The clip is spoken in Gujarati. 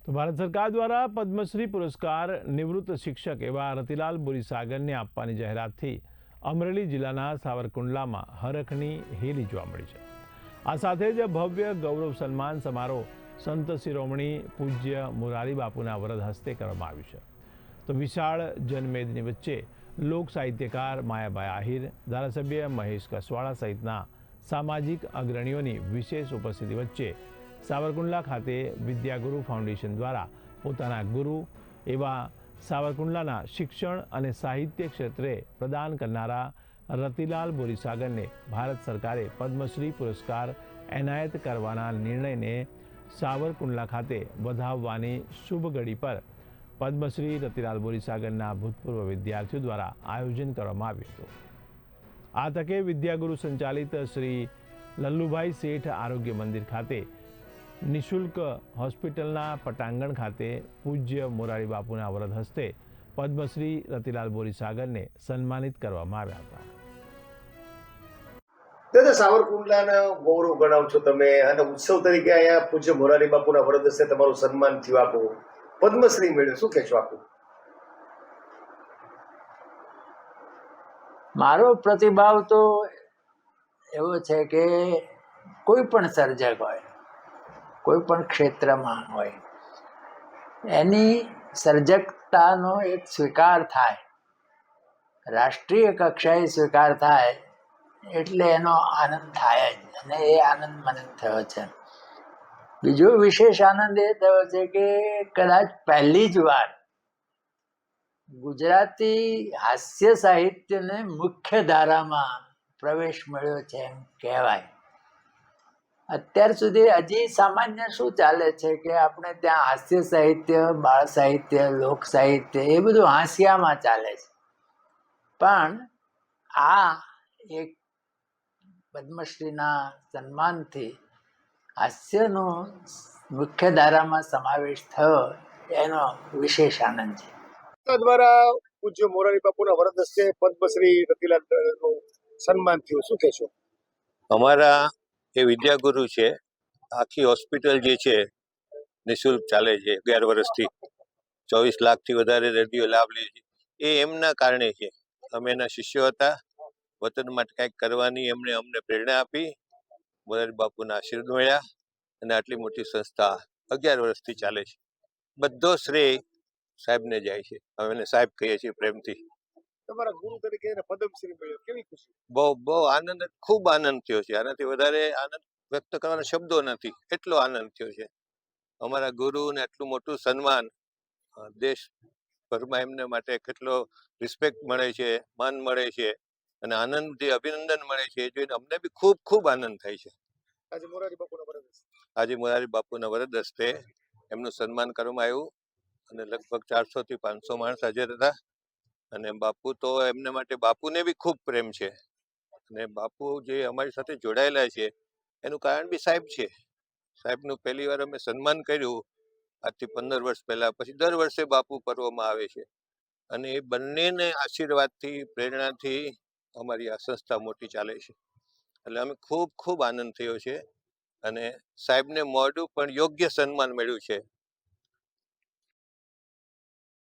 તો ભારત સરકાર દ્વારા પદ્મશ્રી પુરસ્કાર નિવૃત્ત શિક્ષક એવા રતિલાલ બોરીસાગરને આપવાની જાહેરાતથી અમરેલી જિલ્લાના સાવરકુંડલામાં હરખની હેલી જોવા મળી છે। આ સાથે જ ભવ્ય ગૌરવ સન્માન સમારોહ સંત શિરોમણી પૂજ્ય મોરારી બાપુના વરદ હસ્તે કરવામાં આવ્યું છે। તો વિશાળ જનમેદની વચ્ચે લોક સાહિત્યકાર માયાભાઈ આહિર, ધારાસભ્ય મહેશ કસવાળા સહિતના સામાજિક અગ્રણીઓની વિશેષ ઉપસ્થિતિ વચ્ચે સાવરકુંડલા ખાતે વિદ્યાગુરુ ફાઉન્ડેશન દ્વારા પોતાના ગુરુ એવા સાવરકુંડલાના શિક્ષણ અને સાહિત્ય ક્ષેત્રે પ્રદાન કરનારા રતિલાલ બોરીસાગરને ભારત સરકારે પદ્મશ્રી પુરસ્કાર એનાયત કરવાના નિર્ણયને સાવરકુંડલા ખાતે વધાવવાની શુભ ઘડી પર પદ્મશ્રી રતિલાલ બોરીસાગરના ભૂતપૂર્વ વિદ્યાર્થીઓ દ્વારા આયોજન કરવામાં આવ્યું હતું। આ તકે વિદ્યાગુરુ સંચાલિત શ્રી લલ્લુભાઈ શેઠ આરોગ્ય મંદિર ખાતે નિઃશુલ્ક હોસ્પિટલના પટાંગણ ખાતે પૂજ્ય મોરારી બાપુના વરદ હસ્તે પદ્મશ્રી રતિલાલ બોરીસાગરને સન્માનિત કરવામાં આવ્યા હતા। દાદા, સાવરકુંડલાના ગૌરવ ગણાવ છો તમે અને ઉત્સવ તરીકે અહીંયા પૂજ્ય મોરારી બાપુના વરદ હસ્તે તમારું સન્માન થયું, આપું પદ્મશ્રી મળ્યું, શું કહેશો આપું? મારો પ્રતિભાવ તો એવો છે કે કોઈ પણ સર્જક હોય, કોઈ પણ ક્ષેત્રમાં હોય, એની સર્જકતાનો એક સ્વીકાર થાય, રાષ્ટ્રીય કક્ષાએ સ્વીકાર થાય એટલે એનો આનંદ થાય જ, અને એ આનંદ મને થયો છે। બીજો વિશેષ આનંદ એ થયો છે કે કદાચ પહેલી જ વાર ગુજરાતી હાસ્ય સાહિત્યને મુખ્ય ધારામાં પ્રવેશ મળ્યો છે એમ કહેવાય। અત્યાર સુધી હજી સામાન્ય શું ચાલે છે કે આપણે ત્યાં હાસ્ય સાહિત્ય, બાળ સાહિત્ય, લોક સાહિત્ય એ બધું હાસ્યામાં ચાલે છે, પણ આ એક પદ્મશ્રીના સન્માનથી હાસ્યનો મુખ્ય ધારામાં સમાવેશ થયો એનો વિશેષ આનંદ છે। દ્વારા પૂજ્ય મોરારી બાપુના વરદ હસ્તે પદ્મશ્રી રતિલાલનું સન્માન થયું, શું કહેશો? અમારા એ વિદ્યાગુરુ છે, આખી હોસ્પિટલ જે છે નિઃશુલ્ક ચાલે છે 11 વર્ષથી, 24 લાખથી વધારે દર્દીઓ લાભ લે છે, એ એમના કારણે છે। અમે એના શિષ્યો હતા, વતન માટે કંઈક કરવાની એમણે અમને પ્રેરણા આપી, મોરારી બાપુના આશીર્વાદ મળ્યા અને આટલી મોટી સંસ્થા 11 વર્ષથી ચાલે છે। બધો શ્રેય સાહેબને જાય છે, અમે એને સાહેબ કહીએ છીએ પ્રેમથી। તમારા ગુરુ તરીકે એને પદ્મશ્રી મળ્યો, કેવી ખુશી? બહુ આનંદ, ખૂબ આનંદ થયો છે। આનાથી વધારે આનંદ વ્યક્ત કરવાના શબ્દો નથી, એટલો આનંદ થયો છે। અમારા ગુરુને આટલું મોટું સન્માન દેશભરમાં એમને માટે કેટલો રિસ્પેક્ટ મળે છે, માન મળે છે અને આનંદથી અભિનંદન મળે છે, જોઈને અમને બી ખૂબ ખૂબ આનંદ થાય છે। આજે મોરારી બાપુના વરદ હસ્તે એમનું સન્માન કરવામાં આવ્યું અને લગભગ 400 થી 500 માણસ હાજર હતા। અને બાપુ તો એમને માટે, બાપુને બી ખૂબ પ્રેમ છે અને બાપુ જે અમારી સાથે જોડાયેલા છે એનું કારણ બી સાહેબ છે। સાહેબનું પહેલી વાર અમે સન્માન કર્યું આજથી 15 વર્ષ પહેલા, પછી દર વર્ષે બાપુ પર્વમાં આવે છે અને એ બંનેને આશીર્વાદથી, પ્રેરણાથી અમારી આ સંસ્થા મોટી ચાલે છે। એટલે અમે ખૂબ ખૂબ આનંદ થયો છે અને સાહેબને મોઢું પણ યોગ્ય સન્માન મળ્યું છે।